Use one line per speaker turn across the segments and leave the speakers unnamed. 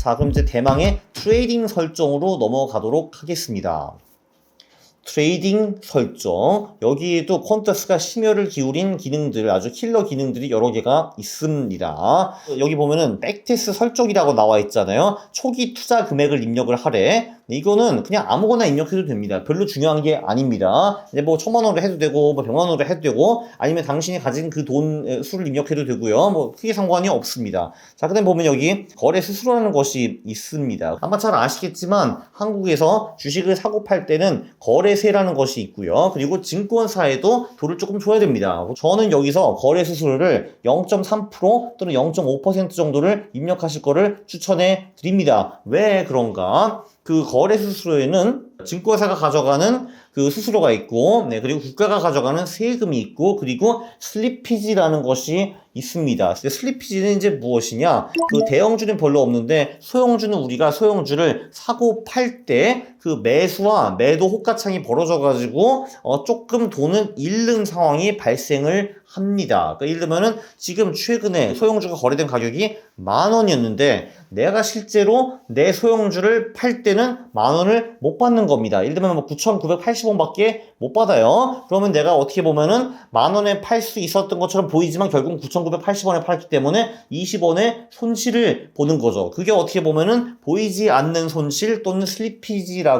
자, 그럼 이제 대망의 트레이딩 설정으로 넘어가도록 하겠습니다. 트레이딩 설정, 여기에도 퀀터스가 심혈을 기울인 기능들, 아주 킬러 기능들이 여러 개가 있습니다. 여기 보면은 백테스트 설정이라고 나와 있잖아요. 초기 투자 금액을 입력을 하래. 이거는 그냥 아무거나 입력해도 됩니다. 별로 중요한 게 아닙니다. 이제 뭐 1000만 원으로 해도 되고, 뭐 100만 원으로 해도 되고, 아니면 당신이 가진 그 돈 수를 입력해도 되고요. 뭐 크게 상관이 없습니다. 자, 그다음 보면 여기 거래 수수료라는 것이 있습니다. 아마 잘 아시겠지만 한국에서 주식을 사고 팔 때는 거래세라는 것이 있고요. 그리고 증권사에도 돈을 조금 줘야 됩니다. 저는 여기서 거래 수수료를 0.3% 또는 0.5% 정도를 입력하실 거를 추천해 드립니다. 왜 그런가? 그 거래 수수료에는 증권사가 가져가는 그 수수료가 있고, 네, 그리고 국가가 가져가는 세금이 있고, 그리고 슬리피지라는 것이 있습니다. 슬리피지는 이제 무엇이냐? 그 대형주는 별로 없는데, 소형주는 우리가 소형주를 사고 팔 때 그 매수와 매도 호가창이 벌어져가지고, 조금 돈을 잃는 상황이 발생을 합니다. 그러니까 예를 들면은 지금 최근에 소형주가 거래된 가격이 10,000원이었는데, 내가 실제로 내 소형주를 팔 때는 10,000원을 못 받는 겁니다. 예를 들면 뭐 9,980원밖에 못 받아요. 그러면 내가 어떻게 보면은 10,000원에 팔 수 있었던 것처럼 보이지만 결국 9,980원에 팔았기 때문에 20원의 손실을 보는 거죠. 그게 어떻게 보면은 보이지 않는 손실 또는 슬리피지라고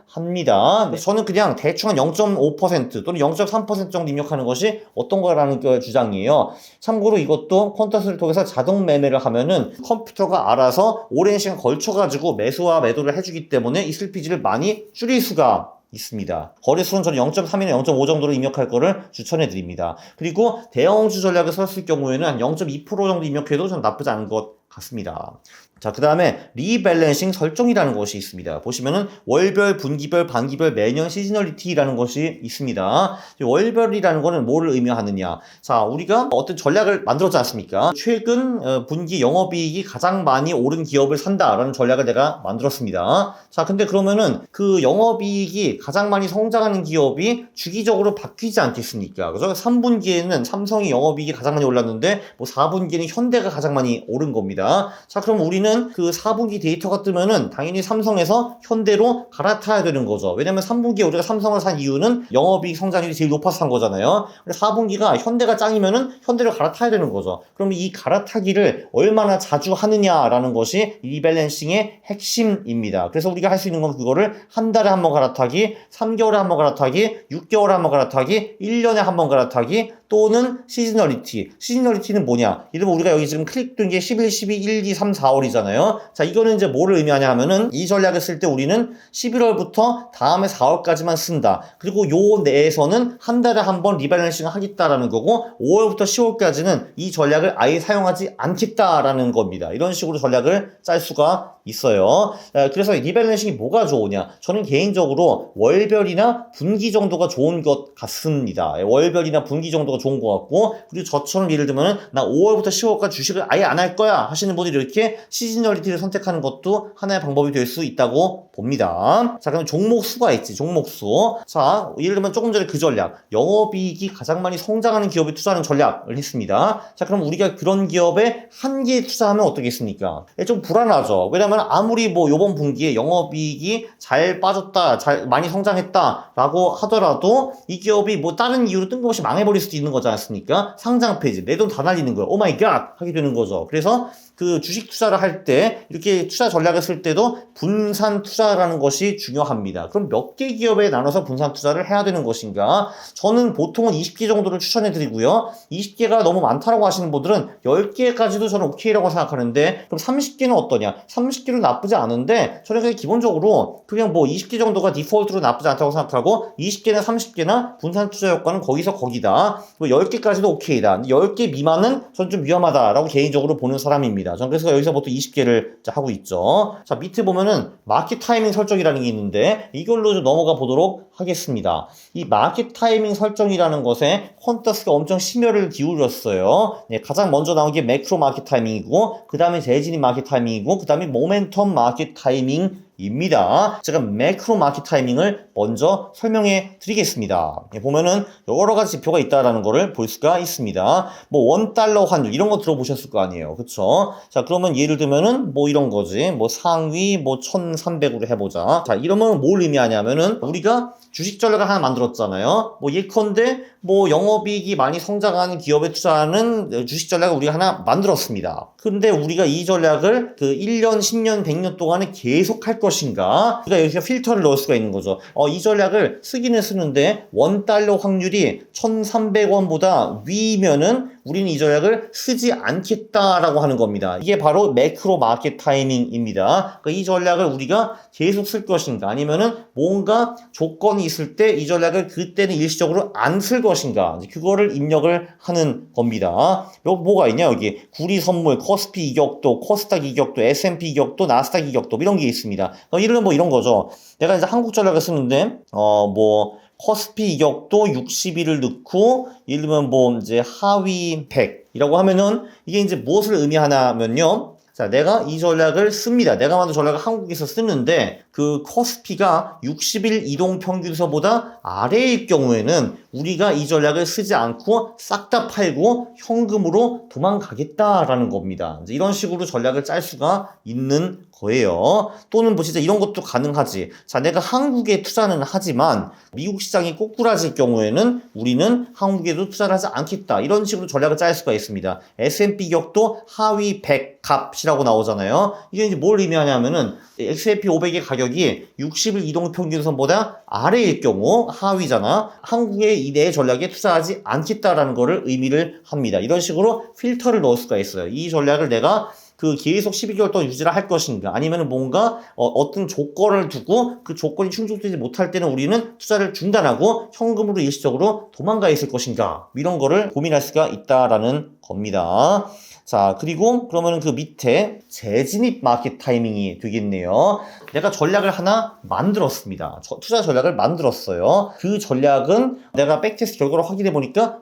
합니다. 저는 그냥 대충 한 0.5% 또는 0.3% 정도 입력하는 것이 어떤 거라는 주장이에요. 참고로 이것도 퀀터스를 통해서 자동 매매를 하면은 컴퓨터가 알아서 오랜 시간 걸쳐가지고 매수와 매도를 해주기 때문에 이 슬리피지를 많이 줄일 수가 있습니다. 거래수는 저는 0.3이나 0.5 정도로 입력할 거를 추천해 드립니다. 그리고 대형주 전략을 썼을 경우에는 한 0.2% 정도 입력해도 전 나쁘지 않은 것 같습니다. 자, 그 다음에 리밸런싱 설정이라는 것이 있습니다. 보시면은 월별, 분기별, 반기별, 매년 시즈널리티라는 것이 있습니다. 월별이라는 거는 뭐를 의미하느냐? 자, 우리가 어떤 전략을 만들었지 않습니까? 최근 분기 영업이익이 가장 많이 오른 기업을 산다라는 전략을 내가 만들었습니다. 자, 근데 그러면은 그 영업이익이 가장 많이 성장하는 기업이 주기적으로 바뀌지 않겠습니까? 그래서 3분기에는 삼성이 영업이익이 가장 많이 올랐는데 뭐 4분기에는 현대가 가장 많이 오른 겁니다. 자, 그럼 우리는 그 4분기 데이터가 뜨면은 당연히 삼성에서 현대로 갈아타야 되는 거죠. 왜냐면 3분기에 우리가 삼성을 산 이유는 영업이익 성장률이 제일 높아서 산 거잖아요. 그래서 4분기가 현대가 짱이면은 현대로 갈아타야 되는 거죠. 그럼 이 갈아타기를 얼마나 자주 하느냐라는 것이 리밸런싱의 핵심입니다. 그래서 우리가 할 수 있는 건 그거를 한 달에 한 번 갈아타기, 3개월에 한 번 갈아타기, 6개월에 한 번 갈아타기, 1년에 한 번 갈아타기, 또는 시즈널리티. 시즈널리티는 뭐냐? 이러면 우리가 여기 지금 클릭된 게 11, 12, 1, 2, 3, 4월이잖아요. 자, 이거는 이제 뭐를 의미하냐 하면은 이 전략을 쓸 때 우리는 11월부터 다음에 4월까지만 쓴다. 그리고 요 내에서는 한 달에 한 번 리밸런싱을 하겠다라는 거고 5월부터 10월까지는 이 전략을 아예 사용하지 않겠다라는 겁니다. 이런 식으로 전략을 짤 수가 있어요. 그래서 리밸런싱이 뭐가 좋으냐? 저는 개인적으로 월별이나 분기 정도가 좋은 것 같습니다. 월별이나 분기 정도가 좋은 것 같고, 그리고 저처럼 예를 들면 나 5월부터 10월까지 주식을 아예 안 할 거야 하시는 분들이 이렇게 시즈널리티를 선택하는 것도 하나의 방법이 될 수 있다고 봅니다. 자, 그럼 종목 수가 있지. 종목 수. 자, 예를 들면 조금 전에 그 전략, 영업이익이 가장 많이 성장하는 기업에 투자하는 전략을 했습니다. 자, 그럼 우리가 그런 기업에 한 개에 투자하면 어떻겠습니까? 좀 불안하죠. 왜냐면 아무리 뭐 요번 분기에 영업이익이 잘 빠졌다, 많이 성장했다라고 하더라도 이 기업이 뭐 다른 이유로 뜬금없이 망해버릴 수도 있는 거지 않습니까? 상장 페이지, 내 돈 다 날리는 거예요. 오 마이 갓! 하게 되는 거죠. 그래서 그 주식 투자를 할 때 이렇게 투자 전략을 쓸 때도 분산 투자라는 것이 중요합니다. 그럼 몇 개 기업에 나눠서 분산 투자를 해야 되는 것인가? 저는 보통은 20개 정도를 추천해 드리고요. 20개가 너무 많다라고 하시는 분들은 10개까지도 저는 오케이라고 생각하는데, 그럼 30개는 어떠냐? 30개는 나쁘지 않은데 저는 그냥 기본적으로 그냥 뭐 20개 정도가 디폴트로 나쁘지 않다고 생각하고 20개나 30개나 분산 투자 효과는 거기서 거기다. 10개까지도 오케이다. 10개 미만은 전 좀 위험하다라고 개인적으로 보는 사람입니다. 전 그래서 여기서 보통 20개를 하고 있죠. 자, 밑에 보면은 마켓 타이밍 설정이라는 게 있는데 이걸로 좀 넘어가 보도록 하겠습니다. 이 마켓 타이밍 설정이라는 것에 퀀터스가 엄청 심혈을 기울였어요. 네, 가장 먼저 나온 게 매크로 마켓 타이밍이고, 그 다음에 재진입 마켓 타이밍이고, 그 다음에 모멘텀 마켓 타이밍 타이밍입니다. 제가 매크로 마켓 타이밍을 먼저 설명해 드리겠습니다. 보면은 여러 가지 지표가 있다라는 거를 볼 수가 있습니다. 뭐 $1 환율 이런 거 들어보셨을 거 아니에요. 그쵸? 자, 그러면 예를 들면은 뭐 이런 거지. 뭐 상위 뭐 1300으로 해보자. 자, 이러면 뭘 의미하냐면은 우리가 주식 전략을 하나 만들었잖아요. 뭐 예컨대 뭐 영업이익이 많이 성장하는 기업에 투자하는 주식 전략을 우리가 하나 만들었습니다. 근데 우리가 이 전략을 그 1년, 10년, 100년 동안에 계속 할 것인가? 우리가 여기서 필터를 넣을 수가 있는 거죠. 이 전략을 쓰기는 쓰는데 $1 확률이 1,300원보다 위면은 우리는 이 전략을 쓰지 않겠다라고 하는 겁니다. 이게 바로 매크로 마켓 타이밍입니다. 그러니까 이 전략을 우리가 계속 쓸 것인가 아니면은 뭔가 조건이 있을 때 이 전략을 그때는 일시적으로 안 쓸 것인가 그거를 입력을 하는 겁니다. 여기 뭐가 있냐 여기 구리 선물, 코스피 이격도, 코스닥 이격도, S&P 이격도, 나스닥 이격도 이런 게 있습니다. 이런 뭐 이런 거죠. 내가 이제 한국 전략을 쓰는데 뭐 코스피 이격도 60일을 넣고 예를 들면 뭐 이제 하위 100이라고 하면은 이게 이제 무엇을 의미하냐면요. 자, 내가 이 전략을 씁니다. 내가 만든 전략을 한국에서 쓰는데 그 코스피가 60일 이동평균선보다 아래일 경우에는 우리가 이 전략을 쓰지 않고 싹 다 팔고 현금으로 도망가겠다라는 겁니다. 이제 이런 식으로 전략을 짤 수가 있는 거예요. 또는 뭐 진짜 이런 것도 가능하지. 자, 내가 한국에 투자는 하지만 미국 시장이 꼬꾸라질 경우에는 우리는 한국에도 투자를 하지 않겠다. 이런 식으로 전략을 짤 수가 있습니다. S&P 격도 하위 100 값이라고 나오잖아요. 이게 이제 뭘 의미하냐면은 S&P 500의 가격이 60일 이동평균선보다 아래일 경우 하위잖아. 한국의 이내 전략에 투자하지 않겠다라는 거를 의미를 합니다. 이런 식으로 필터를 넣을 수가 있어요. 이 전략을 내가 그 계속 12개월 동안 유지를 할 것인가 아니면 뭔가 어떤 조건을 두고 그 조건이 충족되지 못할 때는 우리는 투자를 중단하고 현금으로 일시적으로 도망가 있을 것인가 이런 거를 고민할 수가 있다라는 겁니다. 자, 그리고 그러면은 그 밑에 재진입 마켓 타이밍이 되겠네요. 내가 전략을 하나 만들었습니다. 투자 전략을 만들었어요. 그 전략은 내가 백테스트 결과를 확인해 보니까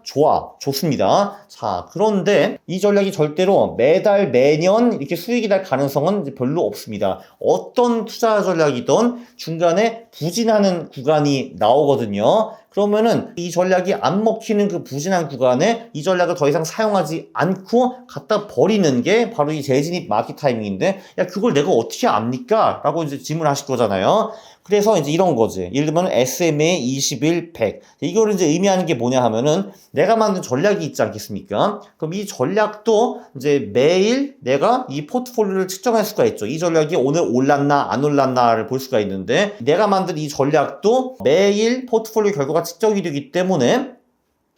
좋습니다. 자, 그런데 이 전략이 절대로 매달 매년 이렇게 수익이 날 가능성은 별로 없습니다. 어떤 투자 전략이든 중간에 부진하는 구간이 나오거든요. 그러면은 이 전략이 안 먹히는 그 부진한 구간에 이 전략을 더 이상 사용하지 않고 갖다 버리는 게 바로 이 재진입 마켓 타이밍인데, 야, 그걸 내가 어떻게 압니까? 라고 이제 질문하실 거잖아요. 그래서 이제 이런 거지. 예를 들면 SMA 21 100. 이거를 이제 의미하는 게 뭐냐 하면은 내가 만든 전략이 있지 않겠습니까? 그럼 이 전략도 이제 매일 내가 이 포트폴리오를 측정할 수가 있죠. 이 전략이 오늘 올랐나 안 올랐나를 볼 수가 있는데 내가 만든 이 전략도 매일 포트폴리오 결과가 측정이 되기 때문에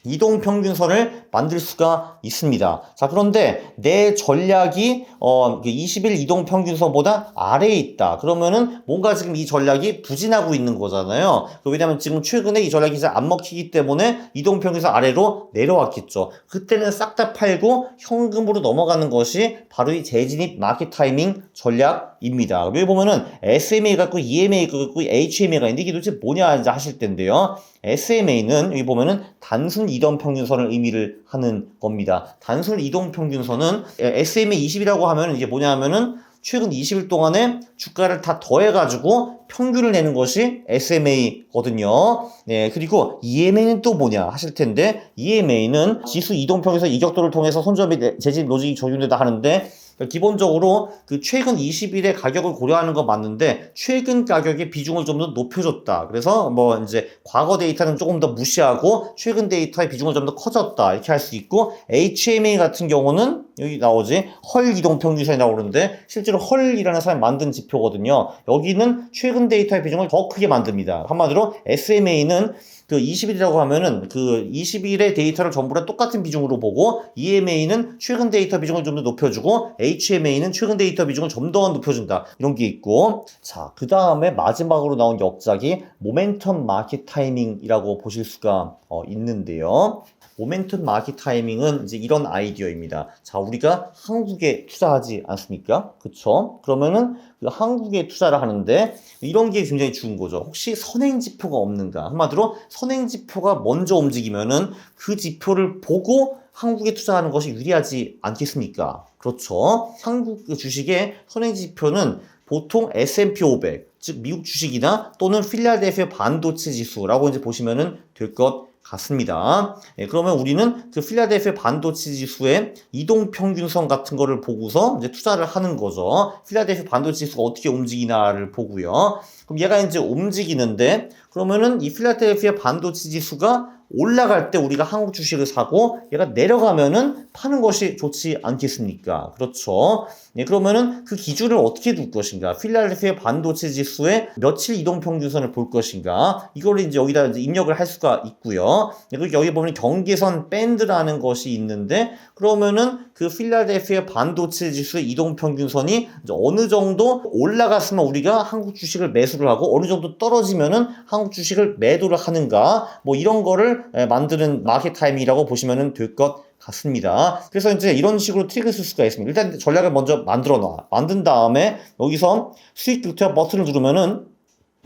이동평균선을 만들 수가 있습니다. 자, 그런데 내 전략이 20일 이동평균선보다 아래에 있다. 그러면은 뭔가 지금 이 전략이 부진하고 있는 거잖아요. 왜냐하면 지금 최근에 이 전략이 이제 안 먹히기 때문에 이동평균선 아래로 내려왔겠죠. 그때는 싹 다 팔고 현금으로 넘어가는 것이 바로 이 재진입 마켓 타이밍 전략입니다. 여기 보면은 SMA가 있고 EMA가 있고 HMA가 있는데 이게 도대체 뭐냐 이제 하실 텐데요. SMA는 여기 보면은 단순 이동평균선을 의미를 하는 겁니다. 단순 이동평균선은 SMA 20이라고 하면 이게 뭐냐 하면은 최근 20일 동안에 주가를 다 더해가지고 평균을 내는 것이 SMA거든요. 네, 그리고 EMA는 또 뭐냐 하실 텐데 EMA는 지수 이동평균선 이격도를 통해서 손절 및 재진입 로직이 적용된다 하는데 기본적으로 그 최근 20일의 가격을 고려하는 건 맞는데 최근 가격의 비중을 좀 더 높여줬다. 그래서 뭐 이제 과거 데이터는 조금 더 무시하고 최근 데이터의 비중을 좀 더 커졌다. 이렇게 할 수 있고 HMA 같은 경우는 여기 나오지 헐 이동평균선이 나오는데 실제로 헐이라는 사람이 만든 지표거든요. 여기는 최근 데이터의 비중을 더 크게 만듭니다. 한마디로 SMA는 그 20일이라고 하면은 그 20일의 데이터를 전부 다 똑같은 비중으로 보고 EMA는 최근 데이터 비중을 좀 더 높여주고 HMA는 최근 데이터 비중을 좀 더 높여준다. 이런 게 있고 자, 그 다음에 마지막으로 나온 역작이 모멘텀 마켓 타이밍이라고 보실 수가 있는데요. 모멘텀 마켓 타이밍은 이제 이런 아이디어입니다. 자, 우리가 한국에 투자하지 않습니까? 그쵸? 그러면은 그 한국에 투자를 하는데 이런 게 굉장히 좋은 거죠. 혹시 선행지표가 없는가? 한마디로 선행지표가 먼저 움직이면은 그 지표를 보고 한국에 투자하는 것이 유리하지 않겠습니까? 그렇죠. 한국 주식의 선행지표는 보통 S&P 500, 즉 미국 주식이나 또는 필라델피아 반도체 지수라고 이제 보시면은 될 것 같습니다. 그러면 우리는 그 필라델피아 반도체 지수의 이동평균선 같은 거를 보고서 이제 투자를 하는 거죠. 필라델피아 반도체 지수가 어떻게 움직이나를 보고요. 그럼 얘가 이제 움직이는데 그러면은 이 필라델피아 반도체 지수가 올라갈 때 우리가 한국 주식을 사고 얘가 내려가면은 파는 것이 좋지 않겠습니까? 그렇죠. 그러면은 그 기준을 어떻게 둘 것인가? 필라델피아 반도체 지수의 며칠 이동 평균선을 볼 것인가? 이거를 이제 여기다 이제 입력을 할 수가 있고요. 그리고 여기 보면 경계선 밴드라는 것이 있는데 그러면은 그 필라델피아 반도체 지수의 이동 평균선이 이제 어느 정도 올라갔으면 우리가 한국 주식을 매수를 하고 어느 정도 떨어지면은 한국 주식을 매도를 하는가? 뭐 이런 거를 만드는 마켓 타임이라고 보시면 될 것 같습니다. 그래서 이제 이런 식으로 트릭을 쓸 수가 있습니다. 일단 전략을 먼저 만들어 놔. 만든 다음에 여기서 수익 극대화 버튼을 누르면은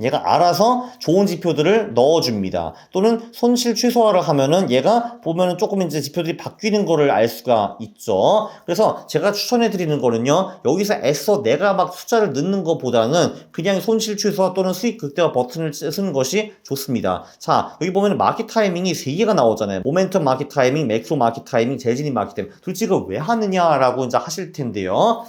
얘가 알아서 좋은 지표들을 넣어줍니다. 또는 손실 최소화를 하면은 얘가 보면은 조금 이제 지표들이 바뀌는 거를 알 수가 있죠. 그래서 제가 추천해 드리는 거는요, 여기서 애써 내가 막 숫자를 넣는 것보다는 그냥 손실 최소화 또는 수익 극대화 버튼을 쓰는 것이 좋습니다. 자, 여기 보면은 마켓 타이밍이 3개가 나오잖아요. 모멘텀 마켓 타이밍, 매크로 마켓 타이밍, 재진입 마켓 타이밍. 도대체 이걸 왜 하느냐라고 이제 하실 텐데요.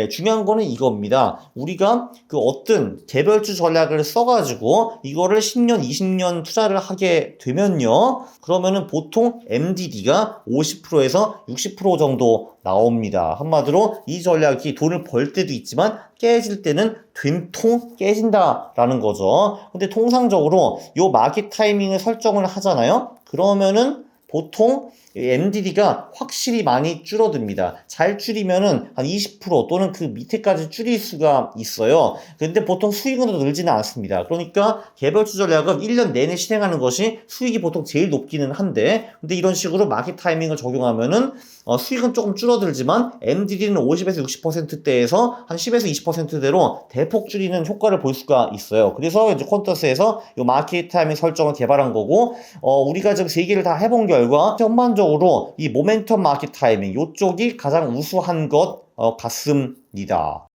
중요한 거는 이겁니다. 우리가 그 어떤 개별주 전략을 써가지고 이거를 10년, 20년 투자를 하게 되면요. 그러면은 보통 MDD가 50%에서 60% 정도 나옵니다. 한마디로 이 전략이 돈을 벌 때도 있지만 깨질 때는 된통 깨진다라는 거죠. 근데 통상적으로 요 마켓 타이밍을 설정을 하잖아요. 그러면은 보통 MDD가 확실히 많이 줄어듭니다. 잘 줄이면은 한 20% 또는 그 밑에까지 줄일 수가 있어요. 근데 보통 수익은 늘지는 않습니다. 그러니까 개별주 전략은 1년 내내 실행하는 것이 수익이 보통 제일 높기는 한데, 근데 이런 식으로 마켓 타이밍을 적용하면은 수익은 조금 줄어들지만 MDD는 50에서 60%대에서 한 10에서 20%대로 대폭 줄이는 효과를 볼 수가 있어요. 그래서 이제 퀀터스에서 이 마켓 타이밍 설정을 개발한 거고, 우리가 지금 3개를 다 해본 결과 전반적으로 이 모멘텀 마켓 타이밍 이쪽이 가장 우수한 것 같습니다.